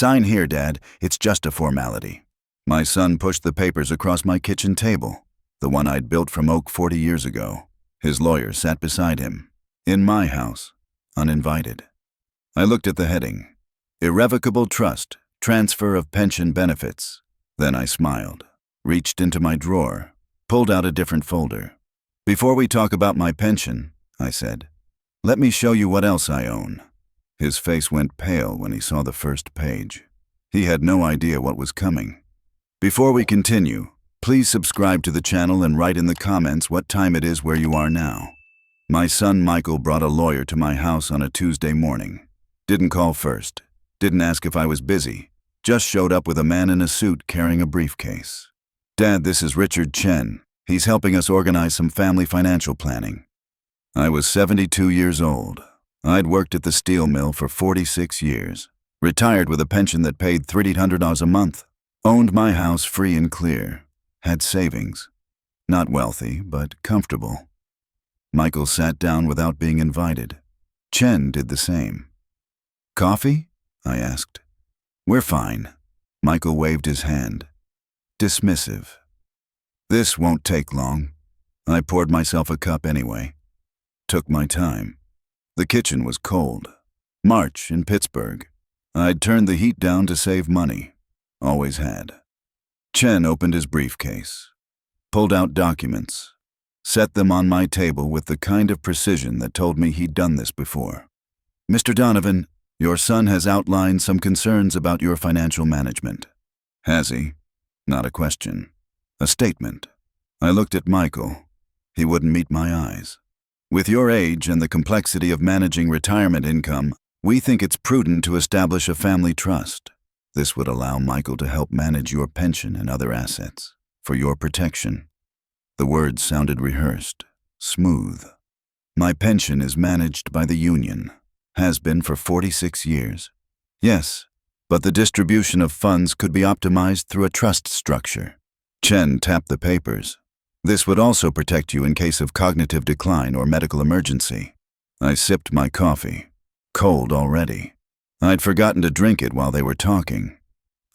Sign here, Dad. It's just a formality. My son pushed the papers across my kitchen table, the one I'd built from oak 40 years ago. His lawyer sat beside him. In my house, uninvited. I looked at the heading. Irrevocable trust, transfer of pension benefits. Then I smiled, reached into my drawer, pulled out a different folder. Before we talk about my pension, I said, let me show you what else I own. His face went pale when he saw the first page. He had no idea what was coming. Before we continue, please subscribe to the channel and write in the comments what time it is where you are now. My son Michael brought a lawyer to my house on a Tuesday morning. Didn't call first, didn't ask if I was busy, just showed up with a man in a suit carrying a briefcase. Dad, this is Richard Chen. He's helping us organize some family financial planning. I was 72 years old. I'd worked at the steel mill for 46 years, retired with a pension that paid $300 a month, owned my house free and clear, had savings. Not wealthy, but comfortable. Michael sat down without being invited. Chen did the same. Coffee? I asked. We're fine. Michael waved his hand. Dismissive. This won't take long. I poured myself a cup anyway. Took my time. The kitchen was cold. March in Pittsburgh. I'd turned the heat down to save money. Always had. Chen opened his briefcase, pulled out documents, set them on my table with the kind of precision that told me he'd done this before. Mr. Donovan, your son has outlined some concerns about your financial management. Has he? Not a question. A statement. I looked at Michael. He wouldn't meet my eyes. With your age and the complexity of managing retirement income, we think it's prudent to establish a family trust. This would allow Michael to help manage your pension and other assets, for your protection. The words sounded rehearsed, smooth. My pension is managed by the union, has been for 46 years. Yes, but the distribution of funds could be optimized through a trust structure. Chen tapped the papers. This would also protect you in case of cognitive decline or medical emergency. I sipped my coffee. Cold already. I'd forgotten to drink it while they were talking.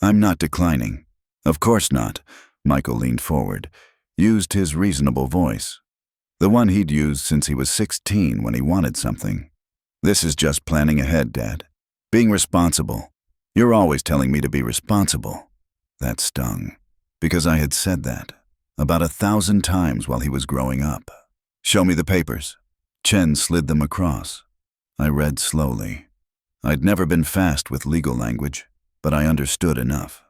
I'm not declining. Of course not. Michael leaned forward, used his reasonable voice. The one he'd used since he was 16 when he wanted something. This is just planning ahead, Dad. Being responsible. You're always telling me to be responsible. That stung, because I had said that about 1,000 times while he was growing up. Show me the papers. Chen slid them across. I read slowly. I'd never been fast with legal language, but I understood enough.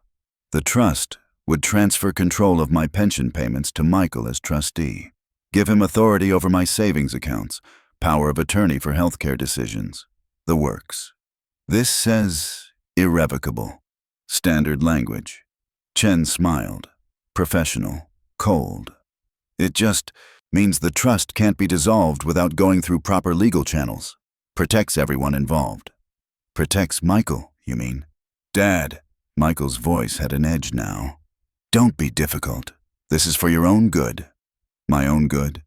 The trust would transfer control of my pension payments to Michael as trustee, give him authority over my savings accounts, power of attorney for healthcare decisions. The works. This says irrevocable. Standard language. Chen smiled. Professional. Cold. It just means the trust can't be dissolved without going through proper legal channels. Protects everyone involved. Protects Michael, you mean? Dad. Michael's voice had an edge now. Don't be difficult. This is for your own good. My own good?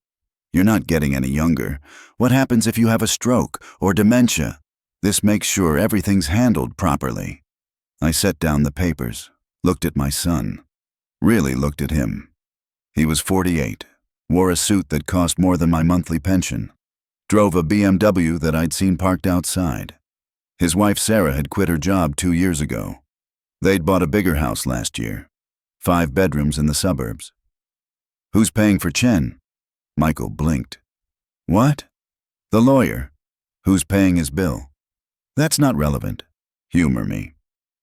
You're not getting any younger. What happens if you have a stroke or dementia? This makes sure everything's handled properly. I set down the papers, looked at my son. Really looked at him. He was 48, wore a suit that cost more than my monthly pension, drove a BMW that I'd seen parked outside. His wife Sarah had quit her job 2 years ago. They'd bought a bigger house last year, 5 bedrooms in the suburbs. Who's paying for Chen? Michael blinked. What? The lawyer. Who's paying his bill? That's not relevant. Humor me.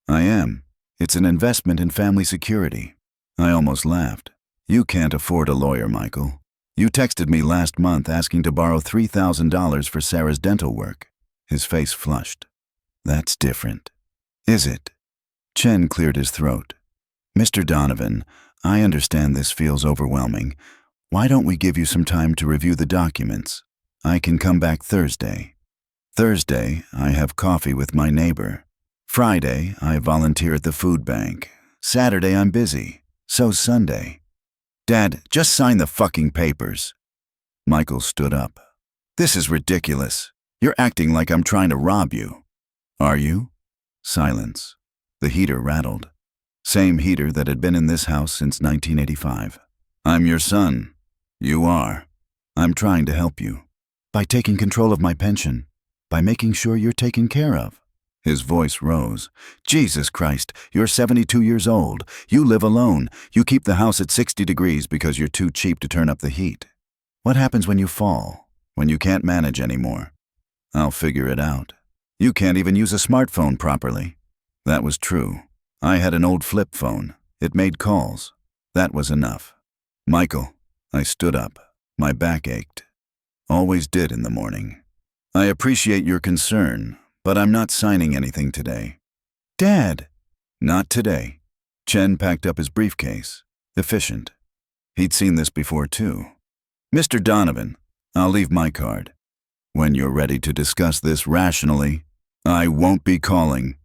I am. It's an investment in family security. I almost laughed. You can't afford a lawyer, Michael. You texted me last month asking to borrow $3,000 for Sarah's dental work. His face flushed. That's different. Is it? Chen cleared his throat. Mr. Donovan, I understand this feels overwhelming. Why don't we give you some time to review the documents? I can come back Thursday. Thursday, I have coffee with my neighbor. Friday, I volunteer at the food bank. Saturday, I'm busy. So's Sunday. Dad, just sign the fucking papers. Michael stood up. This is ridiculous. You're acting like I'm trying to rob you. Are you? Silence. The heater rattled. Same heater that had been in this house since 1985. "I'm your son." "You are. I'm trying to help you. By taking control of my pension. By making sure you're taken care of." His voice rose. "Jesus Christ, you're 72 years old. You live alone. You keep the house at 60 degrees because you're too cheap to turn up the heat. What happens when you fall? When you can't manage anymore?" "I'll figure it out. You can't even use a smartphone properly." That was true. I had an old flip phone. It made calls. That was enough. "Michael." I stood up. My back ached. Always did in the morning. "I appreciate your concern, but I'm not signing anything today." "Dad." "Not today." Chen packed up his briefcase. Efficient. He'd seen this before, too. "Mr. Donovan, I'll leave my card. When you're ready to discuss this rationally." "I won't be calling."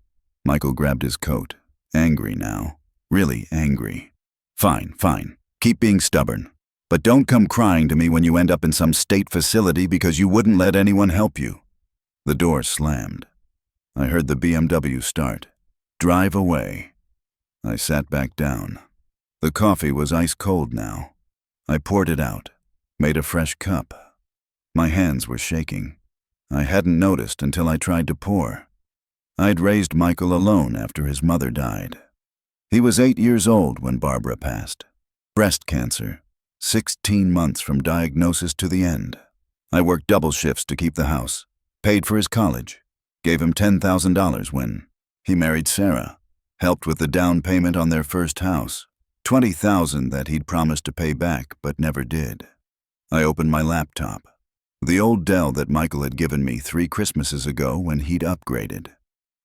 Michael grabbed his coat. Angry now. Really angry. Fine. Keep being stubborn. But don't come crying to me when you end up in some state facility because you wouldn't let anyone help you." The door slammed. I heard the BMW start. Drive away. I sat back down. The coffee was ice cold now. I poured it out. Made a fresh cup. My hands were shaking. I hadn't noticed until I tried to pour. I'd raised Michael alone after his mother died. He was 8 years old when Barbara passed. Breast cancer. 16 months from diagnosis to the end. I worked double shifts to keep the house. Paid for his college. Gave him $10,000 when he married Sarah. Helped with the down payment on their first house. $20,000 that he'd promised to pay back but never did. I opened my laptop. The old Dell that Michael had given me 3 Christmases ago when he'd upgraded.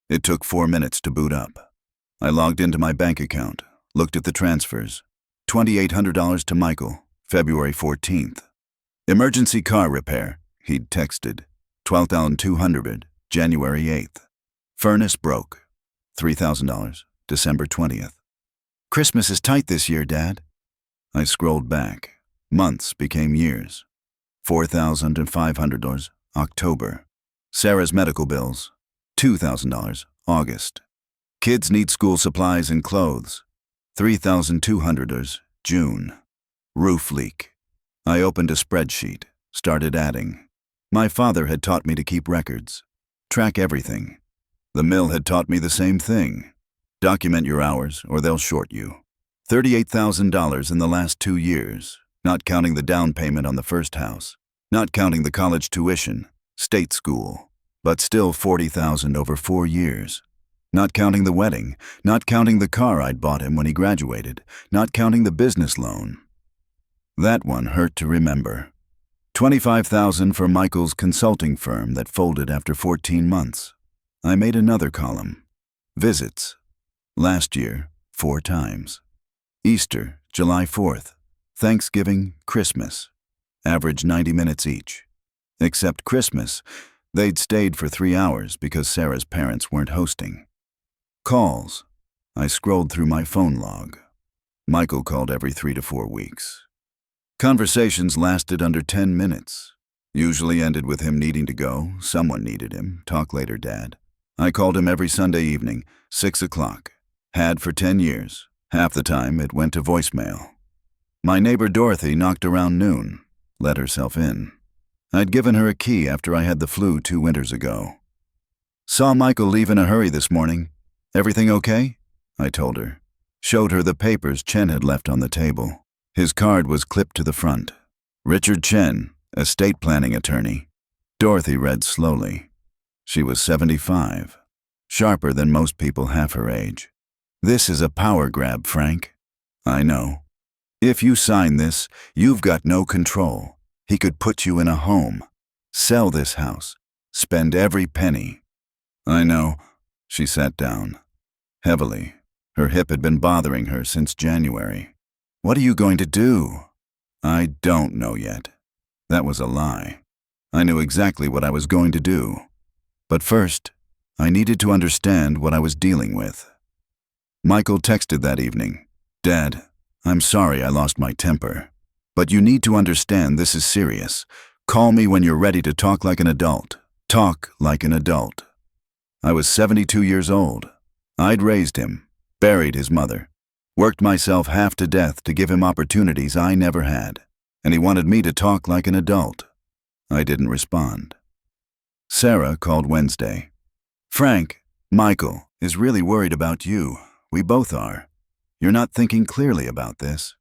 It took 4 minutes to boot up. I logged into my bank account, looked at the transfers. $2,800 to Michael, February 14th. Emergency car repair, he'd texted. $12,200, January 8th. Furnace broke. $3,000, December 20th. Christmas is tight this year, Dad. I scrolled back. Months became years. $4,500, October. Sarah's medical bills. $2,000, August. Kids need school supplies and clothes. $3,200, June. Roof leak. I opened a spreadsheet, started adding. My father had taught me to keep records. Track everything. The mill had taught me the same thing. Document your hours or they'll short you. $38,000 in the last 2 years, not counting the down payment on the first house, not counting the college tuition, state school, but still $40,000 over 4 years. Not counting the wedding, not counting the car I'd bought him when he graduated, not counting the business loan. That one hurt to remember. $25,000 for Michael's consulting firm that folded after 14 months. I made another column. Visits. Last year, 4 times. Easter, July 4th. Thanksgiving, Christmas. Average 90 minutes each. Except Christmas, they'd stayed for 3 hours because Sarah's parents weren't hosting. Calls. I scrolled through my phone log. Michael called every 3 to 4 weeks. Conversations lasted under 10 minutes. Usually ended with him needing to go, someone needed him, talk later, Dad. I called him every Sunday evening, 6 o'clock. Had for 10 years. Half the time it went to voicemail. My neighbor Dorothy knocked around noon, let herself in. I'd given her a key after I had the flu 2 winters ago. Saw Michael leave in a hurry this morning. Everything okay? I told her. Showed her the papers Chen had left on the table. His card was clipped to the front. Richard Chen, estate planning attorney. Dorothy read slowly. She was 75. Sharper than most people half her age. This is a power grab, Frank. I know. If you sign this, you've got no control. He could put you in a home. Sell this house. Spend every penny. I know. She sat down. Heavily. Her hip had been bothering her since January. What are you going to do? I don't know yet. That was a lie. I knew exactly what I was going to do. But first, I needed to understand what I was dealing with. Michael texted that evening. Dad, I'm sorry I lost my temper. But you need to understand this is serious. Call me when you're ready to talk like an adult. Talk like an adult. I was 72 years old. I'd raised him, buried his mother, worked myself half to death to give him opportunities I never had, and he wanted me to talk like an adult. I didn't respond. Sarah called Wednesday. "Frank, Michael is really worried about you. We both are. You're not thinking clearly about this."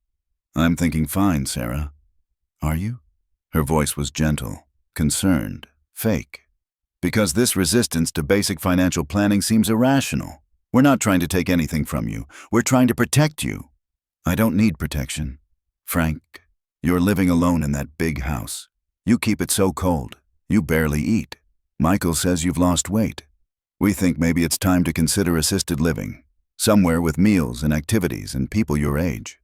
"I'm thinking fine, Sarah." "Are you?" Her voice was gentle, concerned, fake. "Because this resistance to basic financial planning seems irrational. We're not trying to take anything from you. We're trying to protect you." "I don't need protection. Frank, you're living alone in that big house. You keep it so cold. You barely eat. Michael says you've lost weight. We think maybe it's time to consider assisted living, somewhere with meals and activities and people your age."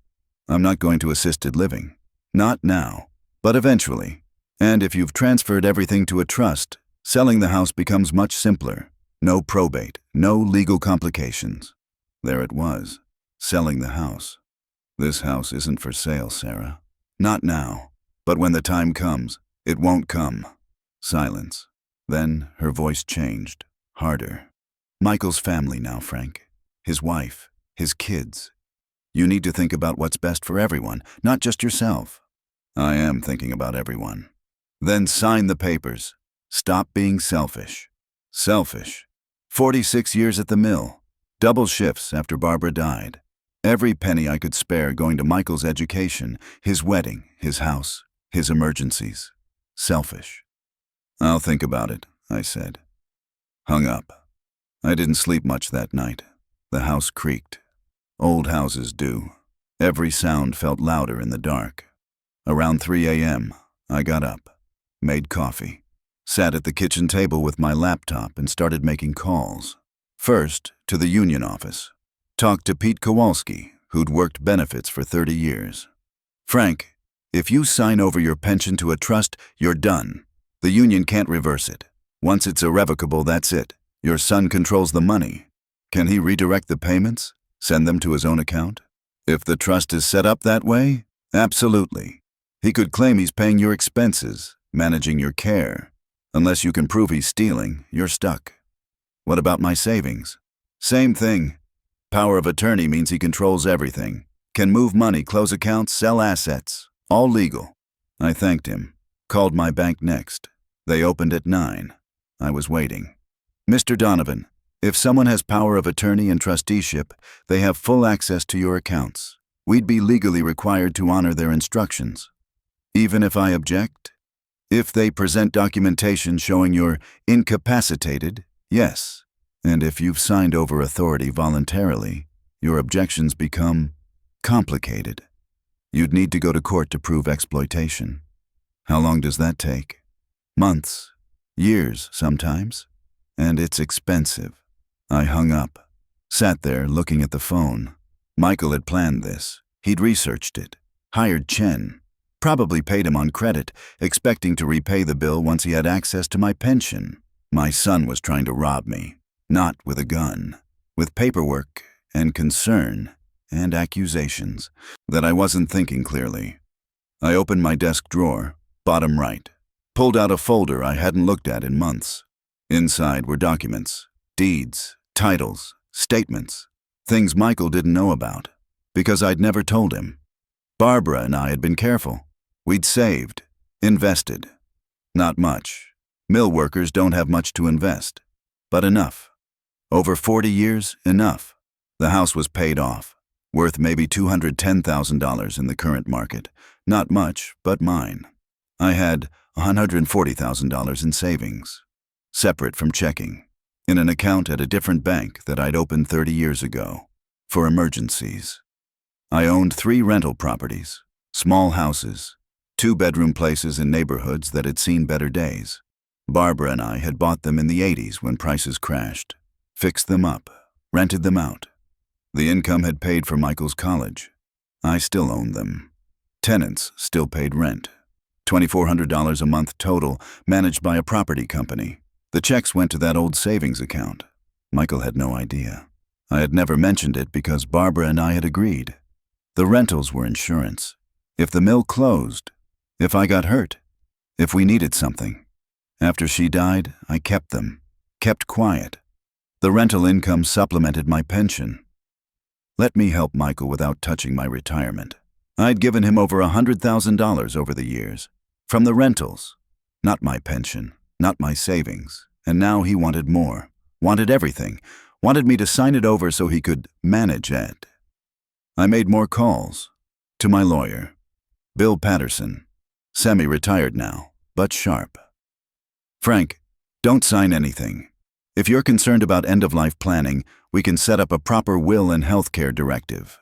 "I'm not going to assisted living. Not now, but eventually. And if you've transferred everything to a trust, selling the house becomes much simpler. No probate, no legal complications." There it was, selling the house. "This house isn't for sale, Sarah. Not now, but when the time comes, it won't come." Silence. Then her voice changed, harder. "Michael's family now, Frank. His wife, his kids. You need to think about what's best for everyone, not just yourself." "I am thinking about everyone." "Then sign the papers. Stop being selfish." "Selfish? 46 years at the mill. Double shifts after Barbara died. Every penny I could spare going to Michael's education, his wedding, his house, his emergencies. Selfish." "I'll think about it," I said. Hung up. I didn't sleep much that night. The house creaked. Old houses do. Every sound felt louder in the dark. Around 3 a.m., I got up, made coffee, sat at the kitchen table with my laptop and started making calls. First, to the union office. Talked to Pete Kowalski, who'd worked benefits for 30 years. "Frank, if you sign over your pension to a trust, you're done. The union can't reverse it. Once it's irrevocable, that's it. Your son controls the money. Can he redirect the payments? Send them to his own account? If the trust is set up that way, absolutely. He could claim he's paying your expenses, managing your care. Unless you can prove he's stealing, you're stuck." "What about my savings?" "Same thing. Power of attorney means he controls everything. Can move money, close accounts, sell assets. All legal." I thanked him. Called my bank next. They opened at 9. I was waiting. "Mr. Donovan, if someone has power of attorney and trusteeship, they have full access to your accounts. We'd be legally required to honor their instructions." "Even if I object?" "If they present documentation showing you're incapacitated, yes. And if you've signed over authority voluntarily, your objections become complicated. You'd need to go to court to prove exploitation." "How long does that take?" "Months, years sometimes. And it's expensive." I hung up, sat there looking at the phone. Michael had planned this. He'd researched it, hired Chen, probably paid him on credit, expecting to repay the bill once he had access to my pension. My son was trying to rob me, not with a gun, with paperwork and concern and accusations that I wasn't thinking clearly. I opened my desk drawer, bottom right, pulled out a folder I hadn't looked at in months. Inside were documents, deeds, titles, statements, things Michael didn't know about, because I'd never told him. Barbara and I had been careful. We'd saved, invested. Not much. Mill workers don't have much to invest, but enough. Over 40 years, enough. The house was paid off, worth maybe $210,000 in the current market. Not much, but mine. I had $140,000 in savings, separate from checking, in an account at a different bank that I'd opened 30 years ago, for emergencies. I owned 3 rental properties, small houses, 2-bedroom places in neighborhoods that had seen better days. Barbara and I had bought them in the 80s when prices crashed, fixed them up, rented them out. The income had paid for Michael's college. I still owned them. Tenants still paid rent. $2,400 a month total, managed by a property company. The checks went to that old savings account. Michael had no idea. I had never mentioned it because Barbara and I had agreed. The rentals were insurance. If the mill closed, if I got hurt, if we needed something. After she died, I kept them, kept quiet. The rental income supplemented my pension. Let me help Michael without touching my retirement. I'd given him over $100,000 over the years. From the rentals. Not my pension, not my savings. And now he wanted more. Wanted everything. Wanted me to sign it over so he could manage it. I made more calls. To my lawyer. Bill Patterson. Semi-retired now, but sharp. Frank, don't sign anything. If you're concerned about end-of-life planning, we can set up a proper will and healthcare directive.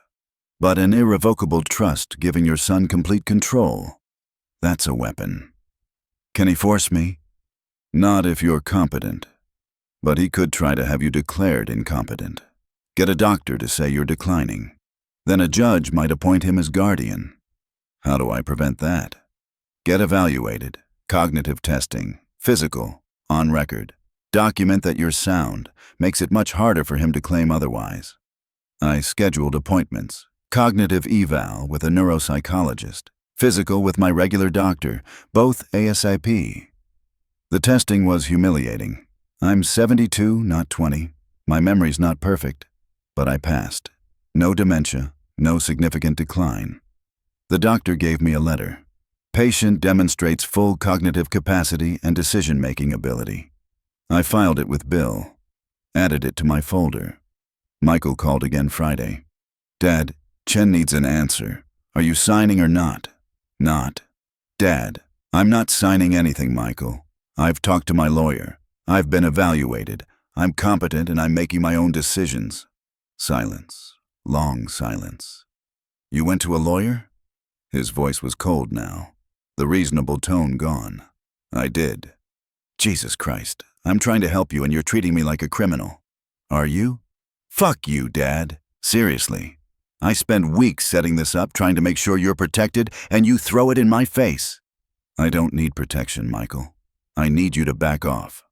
But an irrevocable trust giving your son complete control, that's a weapon. Can he force me? Not if you're competent. But he could try to have you declared incompetent. Get a doctor to say you're declining. Then a judge might appoint him as guardian. How do I prevent that? Get evaluated, cognitive testing, physical, on record. Document that you're sound, makes it much harder for him to claim otherwise. I scheduled appointments, cognitive eval with a neuropsychologist, physical with my regular doctor, both ASAP. The testing was humiliating. I'm 72, not 20. My memory's not perfect, but I passed. No dementia, no significant decline. The doctor gave me a letter. Patient demonstrates full cognitive capacity and decision-making ability. I filed it with Bill, added it to my folder. Michael called again Friday. Dad, Chen needs an answer. Are you signing or not? Not. Dad, I'm not signing anything, Michael. I've talked to my lawyer. I've been evaluated. I'm competent and I'm making my own decisions. Silence. Long silence. You went to a lawyer? His voice was cold now, the reasonable tone gone. I did. Jesus Christ, I'm trying to help you and you're treating me like a criminal. Are you? Fuck you, Dad. Seriously. I spend weeks setting this up, trying to make sure you're protected, and you throw it in my face. I don't need protection, Michael. I need you to back off.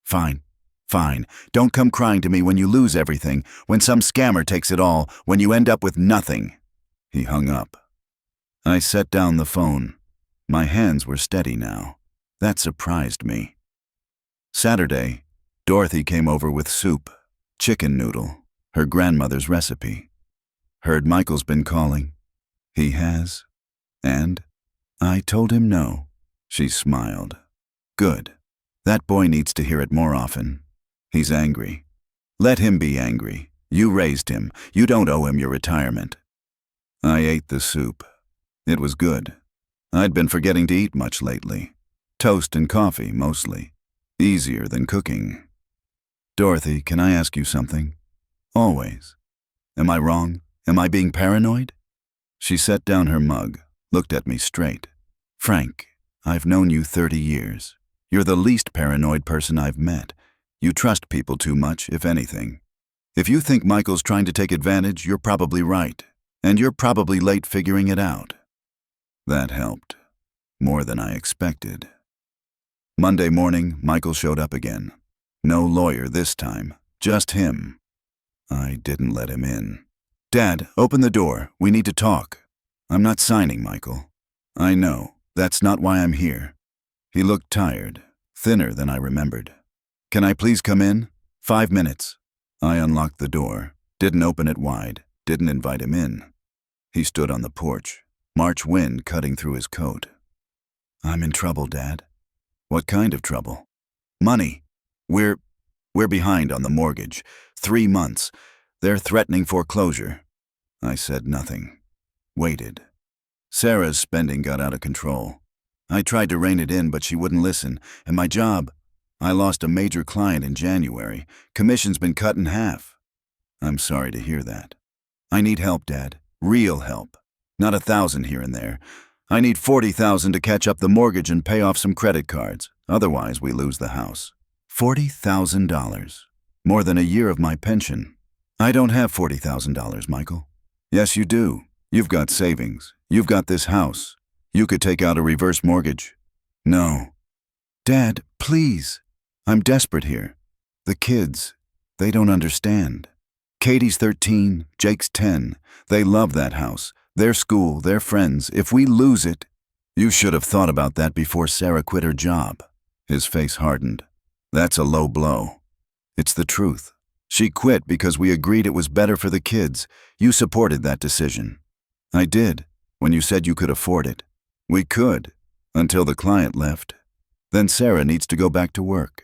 Fine. Fine. Don't come crying to me when you lose everything, when some scammer takes it all, when you end up with nothing. He hung up. I set down the phone. My hands were steady now. That surprised me. Saturday, Dorothy came over with soup, chicken noodle, her grandmother's recipe. Heard Michael's been calling. He has. And? I told him no. She smiled. Good. That boy needs to hear it more often. He's angry. Let him be angry. You raised him. You don't owe him your retirement. I ate the soup. It was good. I'd been forgetting to eat much lately. Toast and coffee, mostly. Easier than cooking. Dorothy, can I ask you something? Always. Am I wrong? Am I being paranoid? She set down her mug, looked at me straight. Frank, I've known you 30 years. You're the least paranoid person I've met. You trust people too much, if anything. If you think Michael's trying to take advantage, you're probably right. And you're probably late figuring it out. That helped. More than I expected. Monday morning, Michael showed up again. No lawyer this time, just him. I didn't let him in. Dad, open the door. We need to talk. I'm not signing, Michael. I know. That's not why I'm here. He looked tired, thinner than I remembered. Can I please come in? 5 minutes. I unlocked the door, didn't open it wide, didn't invite him in. He stood on the porch, March wind cutting through his coat. I'm in trouble, Dad. What kind of trouble? Money. We're behind on the mortgage. 3 months. They're threatening foreclosure. I said nothing. Waited. Sarah's spending got out of control. I tried to rein it in, but she wouldn't listen. And my job, I lost a major client in January. Commission's been cut in half. I'm sorry to hear that. I need help, Dad. Real help. Not 1,000 here and there. I need 40,000 to catch up the mortgage and pay off some credit cards. Otherwise, we lose the house. $40,000. More than a year of my pension. I don't have $40,000, Michael. Yes, you do. You've got savings. You've got this house. You could take out a reverse mortgage. No. Dad, please. I'm desperate here. The kids, they don't understand. Katie's 13, Jake's 10. They love that house. Their school, their friends. If we lose it... You should have thought about that before Sarah quit her job. His face hardened. That's a low blow. It's the truth. She quit because we agreed it was better for the kids. You supported that decision. I did, when you said you could afford it. We could, until the client left. Then Sarah needs to go back to work.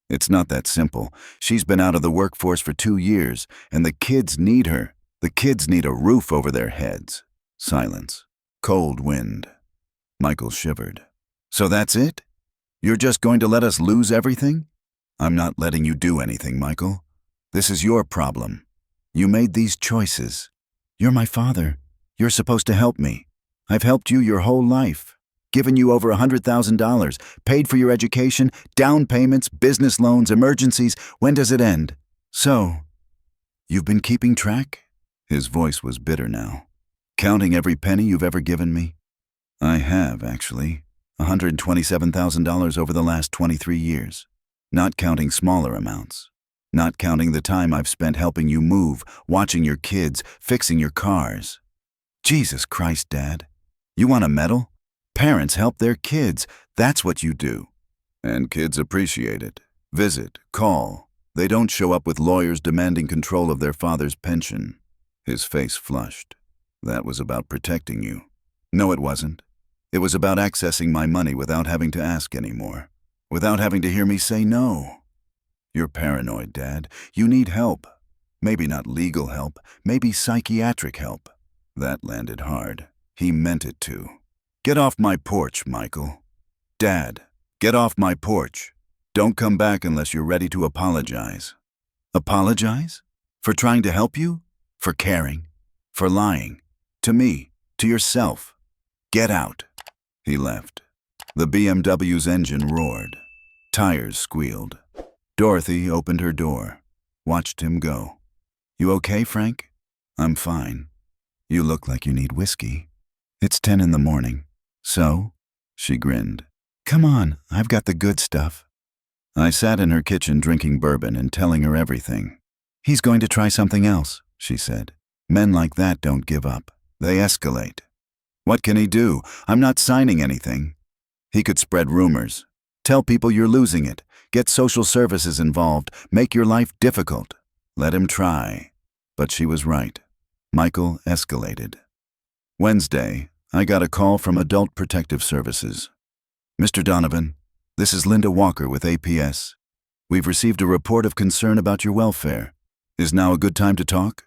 It's not that simple. She's been out of the workforce for 2 years, and the kids need her. The kids need a roof over their heads. Silence. Cold wind. Michael shivered. So that's it? You're just going to let us lose everything? I'm not letting you do anything, Michael. This is your problem. You made these choices. You're my father. You're supposed to help me. I've helped you your whole life. Given you over $100,000, paid for your education, down payments, business loans, emergencies. When does it end? So, you've been keeping track? His voice was bitter now. Counting every penny you've ever given me? I have, actually. $127,000 over the last 23 years. Not counting smaller amounts. Not counting the time I've spent helping you move, watching your kids, fixing your cars. Jesus Christ, Dad. You want a medal? Parents help their kids. That's what you do. And kids appreciate it. Visit, call. They don't show up with lawyers demanding control of their father's pension. His face flushed. That was about protecting you. No, it wasn't. It was about accessing my money without having to ask anymore. Without having to hear me say no. You're paranoid, Dad. You need help. Maybe not legal help, maybe psychiatric help. That landed hard. He meant it to. Get off my porch, Michael. Dad, get off my porch. Don't come back unless you're ready to apologize. Apologize? For trying to help you? For caring? For lying? To me? To yourself? Get out. He left. The BMW's engine roared. Tires squealed. Dorothy opened her door, watched him go. You okay, Frank? I'm fine. You look like you need whiskey. It's 10 in the morning. So? She grinned. Come on, I've got the good stuff. I sat in her kitchen drinking bourbon and telling her everything. He's going to try something else, she said. Men like that don't give up. They escalate. What can he do? I'm not signing anything. He could spread rumors. Tell people you're losing it. Get social services involved. Make your life difficult. Let him try. But she was right. Michael escalated. Wednesday, I got a call from Adult Protective Services. Mr. Donovan, this is Linda Walker with APS. We've received a report of concern about your welfare. Is now a good time to talk?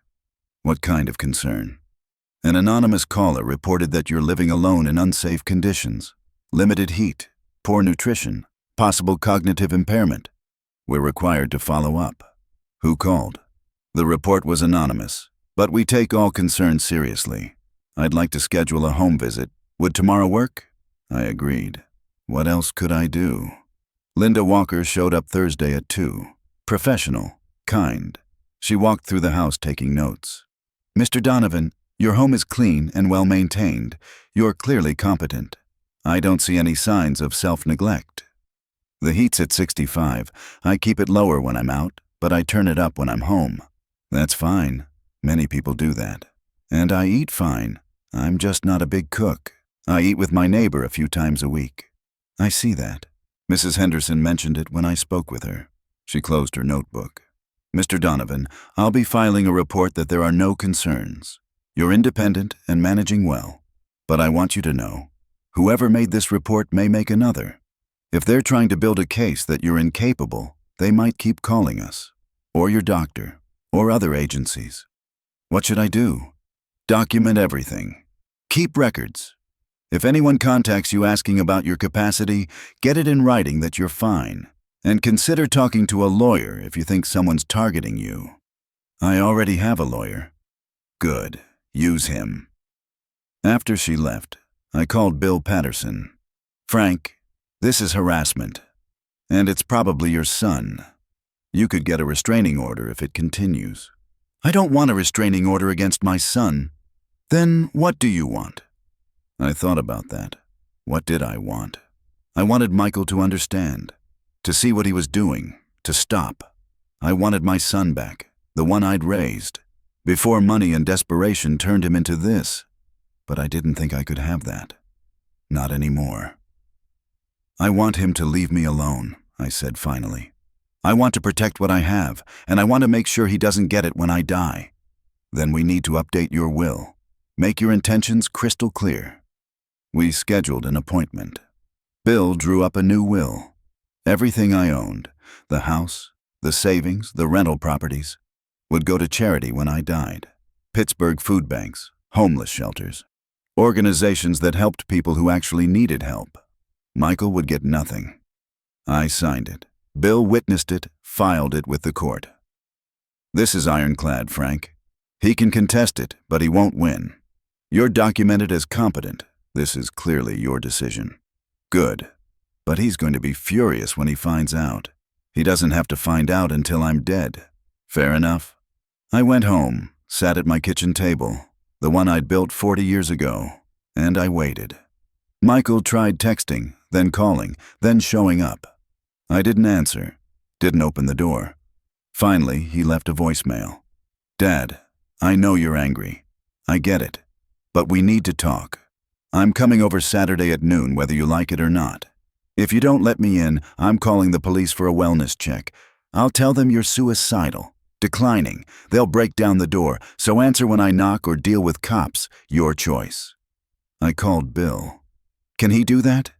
What kind of concern? An anonymous caller reported that you're living alone in unsafe conditions. Limited heat, poor nutrition, possible cognitive impairment. We're required to follow up. Who called? The report was anonymous, but we take all concerns seriously. I'd like to schedule a home visit. Would tomorrow work? I agreed. What else could I do? Linda Walker showed up Thursday at 2. Professional, kind. She walked through the house taking notes. Mr. Donovan, your home is clean and well maintained. You're clearly competent. I don't see any signs of self-neglect. The heat's at 65. I keep it lower when I'm out, but I turn it up when I'm home. That's fine. Many people do that. And I eat fine. I'm just not a big cook. I eat with my neighbor a few times a week. I see that. Mrs. Henderson mentioned it when I spoke with her. She closed her notebook. Mr. Donovan, I'll be filing a report that there are no concerns. You're independent and managing well. But I want you to know, whoever made this report may make another. If they're trying to build a case that you're incapable, they might keep calling us, or your doctor, or other agencies. What should I do? Document everything. Keep records. If anyone contacts you asking about your capacity, get it in writing that you're fine. And consider talking to a lawyer if you think someone's targeting you. I already have a lawyer. Good. Use him. After she left, I called Bill Patterson. Frank, this is harassment. And it's probably your son. You could get a restraining order if it continues. I don't want a restraining order against my son. Then what do you want? I thought about that. What did I want? I wanted Michael to understand, to see what he was doing, to stop. I wanted my son back, the one I'd raised, before money and desperation turned him into this. But I didn't think I could have that. Not anymore. I want him to leave me alone, I said finally. I want to protect what I have, and I want to make sure he doesn't get it when I die. Then we need to update your will. Make your intentions crystal clear. We scheduled an appointment. Bill drew up a new will. Everything I owned, the house, the savings, the rental properties, would go to charity when I died. Pittsburgh food banks, homeless shelters, organizations that helped people who actually needed help. Michael would get nothing. I signed it. Bill witnessed it, filed it with the court. This is ironclad, Frank. He can contest it, but he won't win. You're documented as competent. This is clearly your decision. Good. But he's going to be furious when he finds out. He doesn't have to find out until I'm dead. Fair enough. I went home, sat at my kitchen table, the one I'd built 40 years ago, and I waited. Michael tried texting, then calling, then showing up. I didn't answer, didn't open the door. Finally, he left a voicemail. Dad, I know you're angry. I get it. But we need to talk. I'm coming over Saturday at noon, whether you like it or not. If you don't let me in, I'm calling the police for a wellness check. I'll tell them you're suicidal, declining. They'll break down the door, so answer when I knock or deal with cops. Your choice. I called Bill. Can he do that?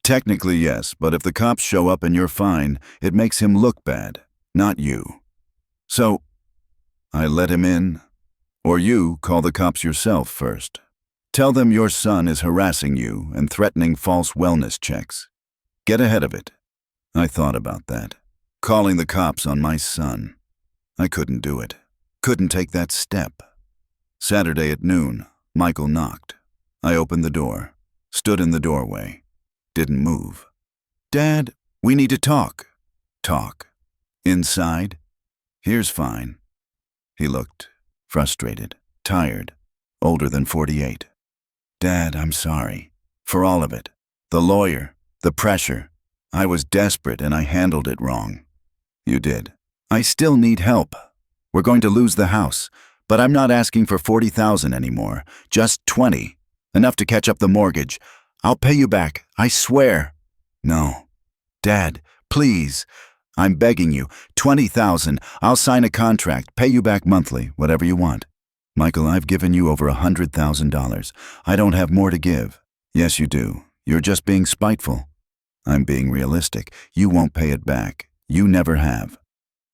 Technically, yes, but if the cops show up and you're fine, it makes him look bad, not you. So, I let him in. Or you call the cops yourself first. Tell them your son is harassing you and threatening false wellness checks. Get ahead of it. I thought about that. Calling the cops on my son. I couldn't do it. Couldn't take that step. Saturday at noon, Michael knocked. I opened the door, stood in the doorway, didn't move. Dad, we need to talk. Talk. Inside? Here's fine. He looked frustrated, tired, older than 48. Dad, I'm sorry. For all of it. The lawyer, the pressure. I was desperate and I handled it wrong. You did. I still need help. We're going to lose the house, but I'm not asking for $40,000 anymore. Just 20. Enough to catch up the mortgage. I'll pay you back, I swear. No. Dad, please. I'm begging you. $20,000. I'll sign a contract, pay you back monthly, whatever you want. Michael, I've given you over $100,000. I don't have more to give. Yes, you do. You're just being spiteful. I'm being realistic. You won't pay it back. You never have.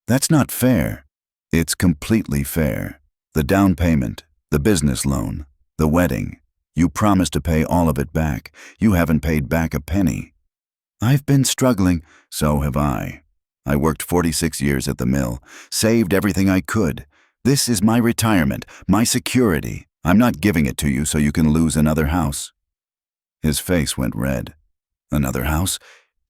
That's not fair. It's completely fair. The down payment, the business loan, the wedding. You promised to pay all of it back. You haven't paid back a penny. I've been struggling. So have I. I worked 46 years at the mill, saved everything I could. This is my retirement, my security. I'm not giving it to you so you can lose another house. His face went red. Another house?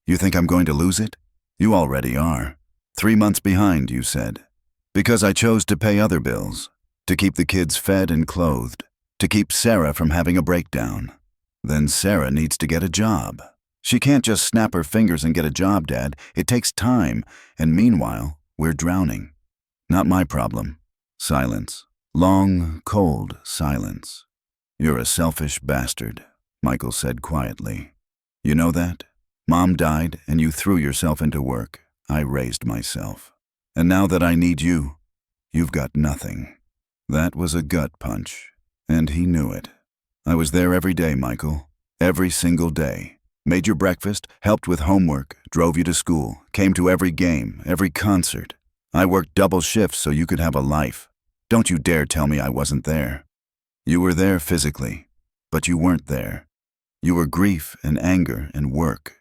You think I'm going to lose it? You already are. 3 months behind, you said. Because I chose to pay other bills, to keep the kids fed and clothed, to keep Sarah from having a breakdown. Then Sarah needs to get a job. She can't just snap her fingers and get a job, Dad. It takes time, and meanwhile, we're drowning. Not my problem. Silence. Long, cold silence. You're a selfish bastard, Michael said quietly. You know that? Mom died, and you threw yourself into work. I raised myself. And now that I need you, you've got nothing. That was a gut punch, and he knew it. I was there every day, Michael. Every single day. Made your breakfast, helped with homework, drove you to school, came to every game, every concert. I worked double shifts so you could have a life. Don't you dare tell me I wasn't there. You were there physically, but you weren't there. You were grief and anger and work.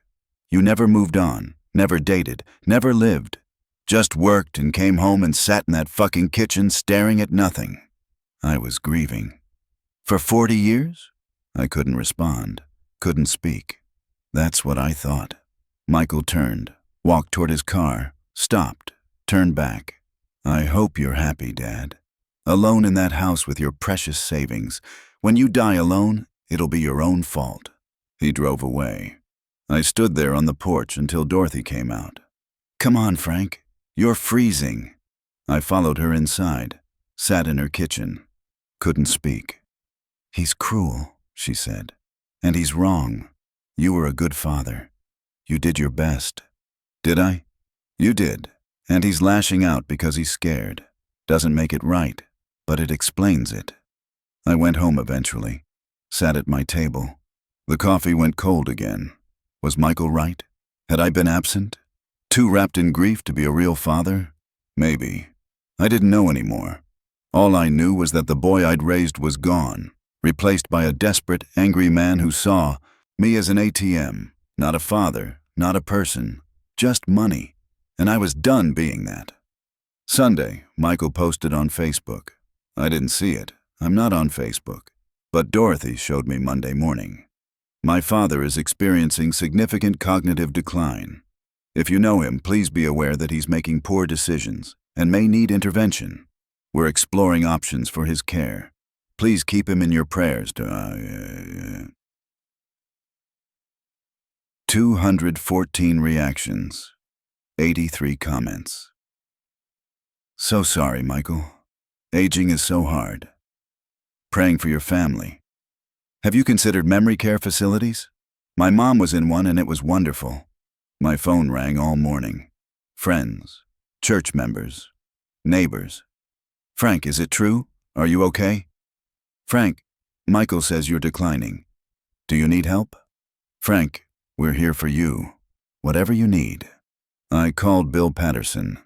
You never moved on, never dated, never lived. Just worked and came home and sat in that fucking kitchen staring at nothing. I was grieving. For 40 years? I couldn't respond, couldn't speak. That's what I thought. Michael turned, walked toward his car, stopped, turned back. I hope you're happy, Dad. Alone in that house with your precious savings. When you die alone, it'll be your own fault. He drove away. I stood there on the porch until Dorothy came out. Come on, Frank. You're freezing. I followed her inside, sat in her kitchen. Couldn't speak. He's cruel, she said. And he's wrong. You were a good father. You did your best. Did I? You did. And he's lashing out because he's scared. Doesn't make it right, but it explains it. I went home eventually. Sat at my table. The coffee went cold again. Was Michael right? Had I been absent? Too wrapped in grief to be a real father? Maybe. I didn't know anymore. All I knew was that the boy I'd raised was gone, replaced by a desperate, angry man who saw me as an ATM, not a father, not a person, just money. And I was done being that. Sunday, Michael posted on Facebook. I didn't see it. I'm not on Facebook. But Dorothy showed me Monday morning. My father is experiencing significant cognitive decline. If you know him, please be aware that he's making poor decisions and may need intervention. We're exploring options for his care. Please keep him in your prayers to 214 reactions, 83 comments. So sorry, Michael. Aging is so hard. Praying for your family. Have you considered memory care facilities? My mom was in one and it was wonderful. My phone rang all morning. Friends, church members, neighbors. Frank, is it true? Are you okay? Frank, Michael says you're declining. Do you need help? Frank, we're here for you. Whatever you need. I called Bill Patterson.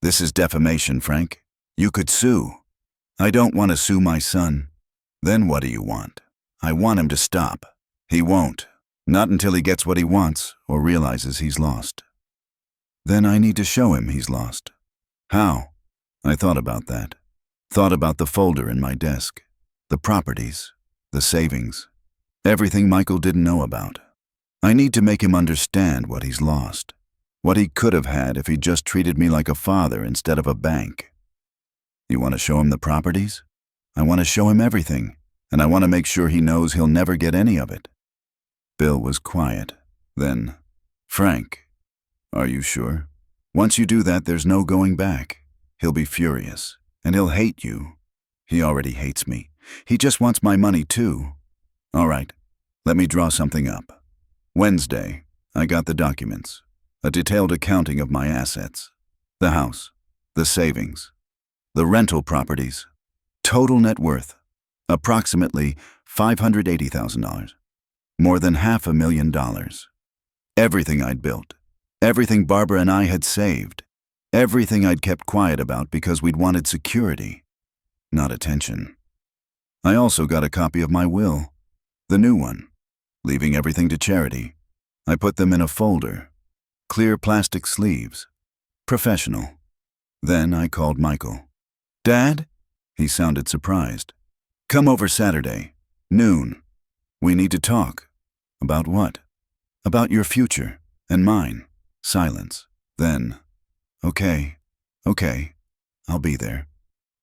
This is defamation, Frank. You could sue. I don't want to sue my son. Then what do you want? I want him to stop. He won't. Not until he gets what he wants or realizes he's lost. Then I need to show him he's lost. How? I thought about that. Thought about the folder in my desk. The properties. The savings. Everything Michael didn't know about. I need to make him understand what he's lost. What he could have had if he just treated me like a father instead of a bank. You want to show him the properties? I want to show him everything, and I want to make sure he knows he'll never get any of it. Bill was quiet. Then, Frank, are you sure? Once you do that, there's no going back. He'll be furious, and he'll hate you. He already hates me. He just wants my money too. All right, let me draw something up. Wednesday, I got the documents. A detailed accounting of my assets. The house, the savings, the rental properties. Total net worth, approximately $580,000. More than $500,000. Everything I'd built. Everything Barbara and I had saved. Everything I'd kept quiet about because we'd wanted security, not attention. I also got a copy of my will, the new one, leaving everything to charity. I put them in a folder, clear plastic sleeves, professional. Then I called Michael. Dad? He sounded surprised. Come over Saturday, noon. We need to talk. About what? About your future and mine. Silence. Then, okay, I'll be there.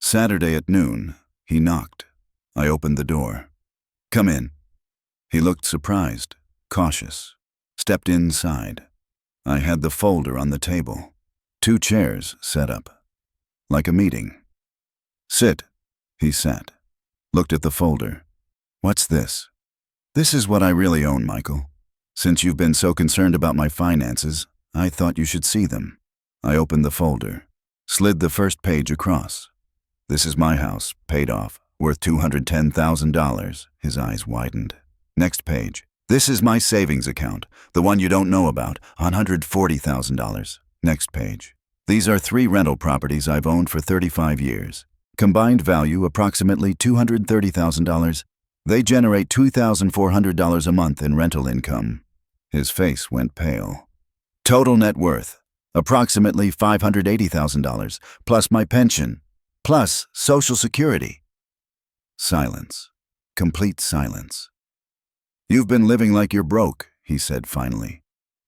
Saturday at noon, he knocked. I opened the door. Come in. He looked surprised, cautious. Stepped inside. I had the folder on the table. 2 chairs set up. Like a meeting. Sit. He sat. Looked at the folder. What's this? This is what I really own, Michael. Since you've been so concerned about my finances, I thought you should see them. I opened the folder. Slid the first page across. This is my house, paid off, worth $210,000. His eyes widened. Next page. This is my savings account, the one you don't know about, $140,000. Next page. These are 3 rental properties I've owned for 35 years. Combined value approximately $230,000. They generate $2,400 a month in rental income. His face went pale. Total net worth, approximately $580,000, plus my pension, plus Social Security. Silence. Complete silence. You've been living like you're broke, he said finally.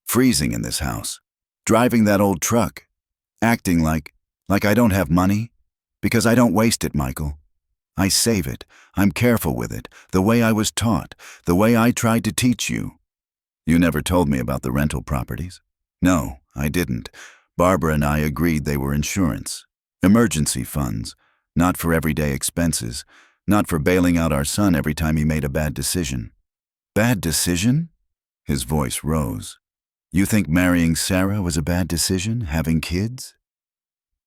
Freezing in this house. Driving that old truck. Acting like I don't have money. Because I don't waste it, Michael. I save it. I'm careful with it, the way I was taught, the way I tried to teach you. You never told me about the rental properties. No, I didn't. Barbara and I agreed they were insurance. Emergency funds. Not for everyday expenses. Not for bailing out our son every time he made a bad decision. Bad decision? His voice rose. You think marrying Sarah was a bad decision, having kids?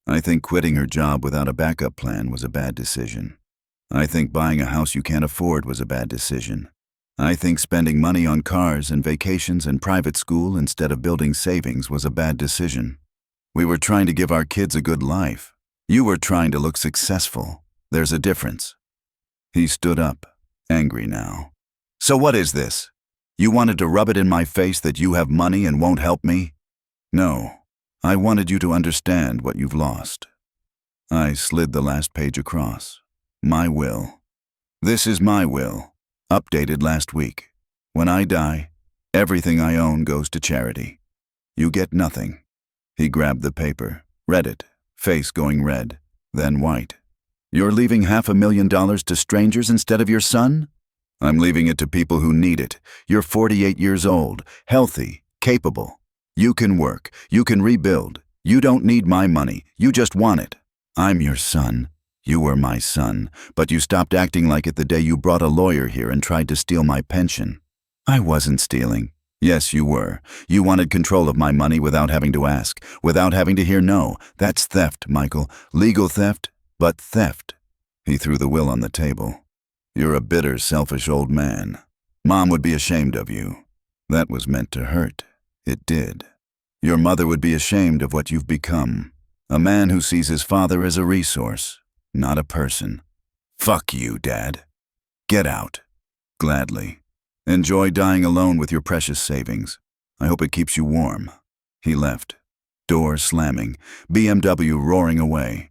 I think quitting her job without a backup plan was a bad decision. I think buying a house you can't afford was a bad decision. I think spending money on cars and vacations and private school instead of building savings was a bad decision. We were trying to give our kids a good life. You were trying to look successful. There's a difference. He stood up, angry now. So what is this? You wanted to rub it in my face that you have money and won't help me? No, I wanted you to understand what you've lost. I slid the last page across. My will. This is my will, updated last week. When I die, everything I own goes to charity. You get nothing. He grabbed the paper, read it, face going red, then white. You're leaving $500,000 to strangers instead of your son? I'm leaving it to people who need it. You're 48 years old, healthy, capable. You can work, you can rebuild. You don't need my money, you just want it. I'm your son. You were my son, but you stopped acting like it the day you brought a lawyer here and tried to steal my pension. I wasn't stealing. Yes, you were. You wanted control of my money without having to ask, without having to hear no. That's theft, Michael. Legal theft, but theft. He threw the will on the table. You're a bitter, selfish old man. Mom would be ashamed of you. That was meant to hurt. It did. Your mother would be ashamed of what you've become. A man who sees his father as a resource, not a person. Fuck you, Dad. Get out. Gladly. Enjoy dying alone with your precious savings. I hope it keeps you warm. He left. Door slamming, BMW roaring away.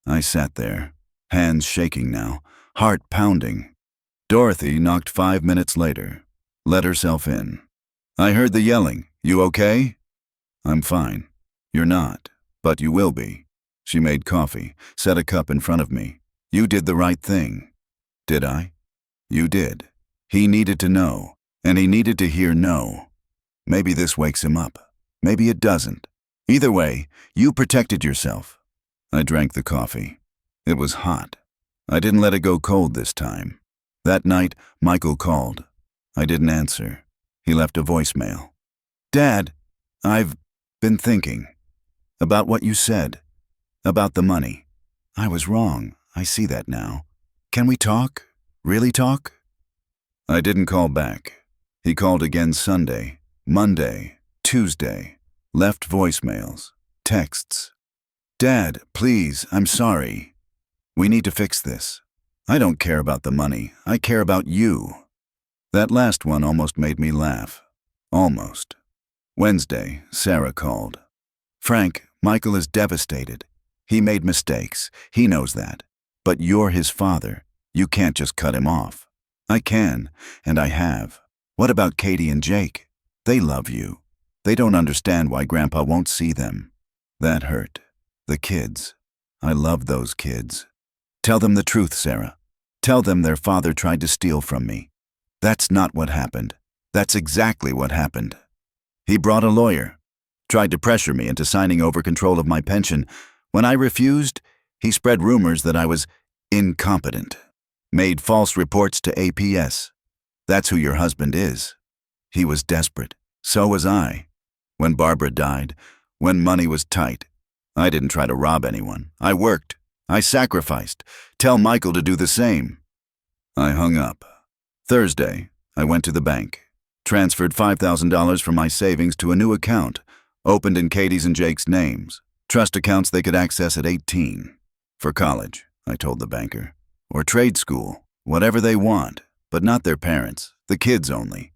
I sat there, hands shaking now, heart pounding. Dorothy knocked 5 minutes later, let herself in. I heard the yelling. You okay? I'm fine. You're not, but you will be. She made coffee, set a cup in front of me. You did the right thing. Did I? You did. He needed to know, and he needed to hear no. Maybe this wakes him up. Maybe it doesn't. Either way, you protected yourself. I drank the coffee. It was hot. I didn't let it go cold this time. That night, Michael called. I didn't answer. He left a voicemail. Dad, I've been thinking about what you said, about the money. I was wrong. I see that now. Can we talk? Really talk? I didn't call back. He called again Sunday, Monday, Tuesday, left voicemails, texts. Dad, please, I'm sorry. We need to fix this. I don't care about the money. I care about you. That last one almost made me laugh. Almost. Wednesday, Sarah called. Frank, Michael is devastated. He made mistakes. He knows that. But you're his father. You can't just cut him off. I can, and I have. What about Katie and Jake? They love you. They don't understand why Grandpa won't see them. That hurt. The kids. I love those kids. Tell them the truth, Sarah. Tell them their father tried to steal from me. That's not what happened. That's exactly what happened. He brought a lawyer. Tried to pressure me into signing over control of my pension. When I refused, he spread rumors that I was incompetent. Made false reports to APS. That's who your husband is. He was desperate. So was I. When Barbara died, when money was tight, I didn't try to rob anyone. I worked. I sacrificed. Tell Michael to do the same. I hung up. Thursday, I went to the bank. Transferred $5,000 from my savings to a new account, opened in Katie's and Jake's names. Trust accounts they could access at 18. For college, I told the banker. Or trade school, whatever they want, but not their parents, the kids only.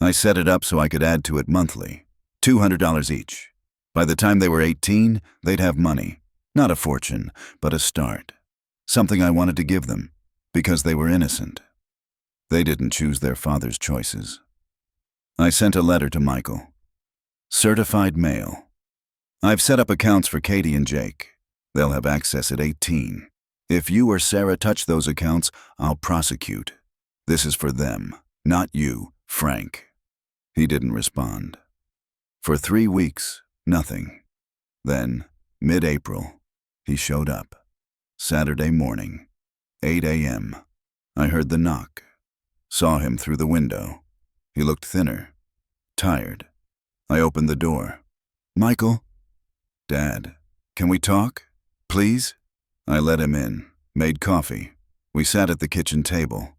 I set it up so I could add to it monthly, $200 each. By the time they were 18, they'd have money. Not a fortune, but a start. Something I wanted to give them, because they were innocent. They didn't choose their father's choices. I sent a letter to Michael. Certified mail. I've set up accounts for Katie and Jake. They'll have access at 18. If you or Sarah touch those accounts, I'll prosecute. This is for them, not you, Frank. He didn't respond. For 3 weeks, nothing. Then, mid-April, he showed up. Saturday morning, 8 a.m. I heard the knock. Saw him through the window. He looked thinner, tired. I opened the door. Michael? Dad, can we talk? Please? I let him in, made coffee. We sat at the kitchen table.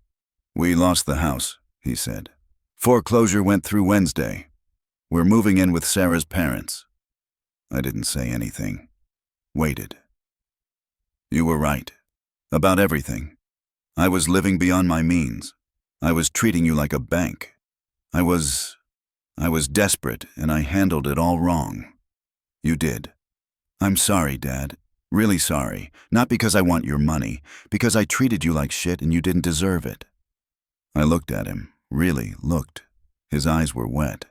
We lost the house, he said. Foreclosure went through Wednesday. We're moving in with Sarah's parents. I didn't say anything. Waited. You were right. About everything. I was living beyond my means. I was treating you like a bank. I was desperate, and I handled it all wrong. You did. I'm sorry, Dad. Really sorry. Not because I want your money, because I treated you like shit and you didn't deserve it. I looked at him, really looked. His eyes were wet.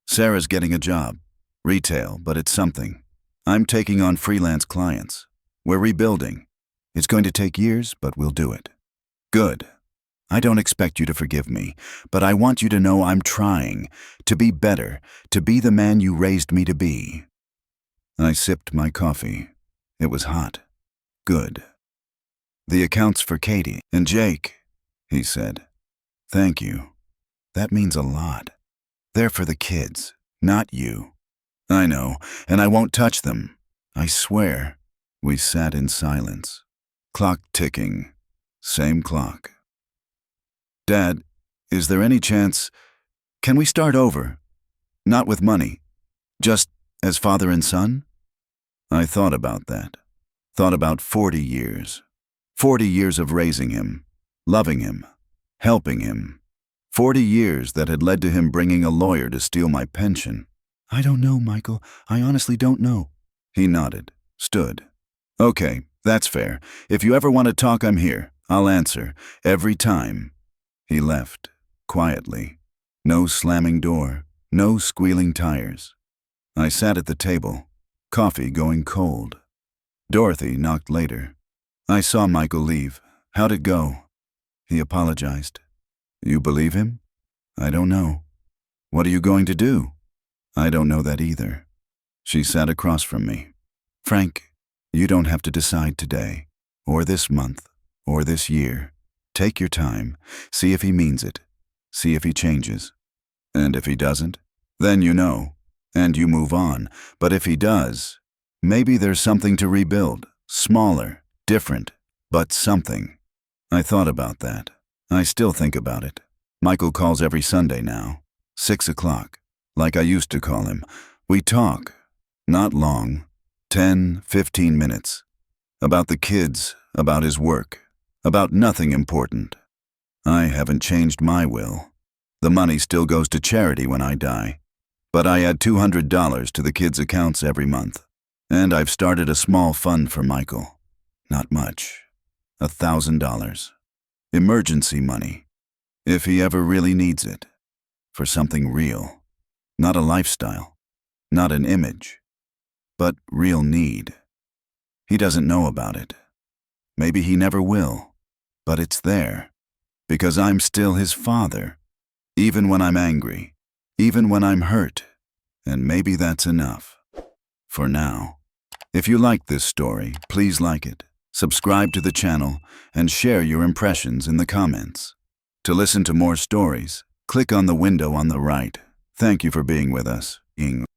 Sarah's getting a job. Retail, but it's something. I'm taking on freelance clients. We're rebuilding. It's going to take years, but we'll do it. Good. I don't expect you to forgive me, but I want you to know I'm trying to be better, to be the man you raised me to be. I sipped my coffee. It was hot. Good. The account's for Katie and Jake, he said. Thank you. That means a lot. They're for the kids, not you. I know, and I won't touch them. I swear. We sat in silence. Clock ticking. Same clock. Dad, is there any chance... Can we start over? Not with money. Just as father and son? I thought about that. Thought about 40 years. 40 years of raising him, loving him, helping him. 40 years that had led to him bringing a lawyer to steal my pension. I don't know, Michael. I honestly don't know. He nodded, stood. Okay, that's fair. If you ever want to talk, I'm here. I'll answer. Every time. He left, quietly. No slamming door, no squealing tires. I sat at the table, coffee going cold. Dorothy knocked later. I saw Michael leave. How'd it go? He apologized. You believe him? I don't know. What are you going to do? I don't know that either. She sat across from me. Frank, you don't have to decide today, or this month, or this year. Take your time. See if he means it. See if he changes. And if he doesn't, then you know, and you move on. But if he does, maybe there's something to rebuild. Smaller, different, but something. I thought about that. I still think about it. Michael calls every Sunday now. 6 o'clock. Like I used to call him. We talk. Not long. 10, 15 minutes. About the kids, about his work. About nothing important. I haven't changed my will. The money still goes to charity when I die. But I add $200 to the kids' accounts every month. And I've started a small fund for Michael. Not much. $1,000. Emergency money. If he ever really needs it. For something real. Not a lifestyle. Not an image. But real need. He doesn't know about it. Maybe he never will. But it's there. Because I'm still his father. Even when I'm angry. Even when I'm hurt. And maybe that's enough. For now. If you liked this story, please like it, subscribe to the channel, and share your impressions in the comments. To listen to more stories, click on the window on the right. Thank you for being with us.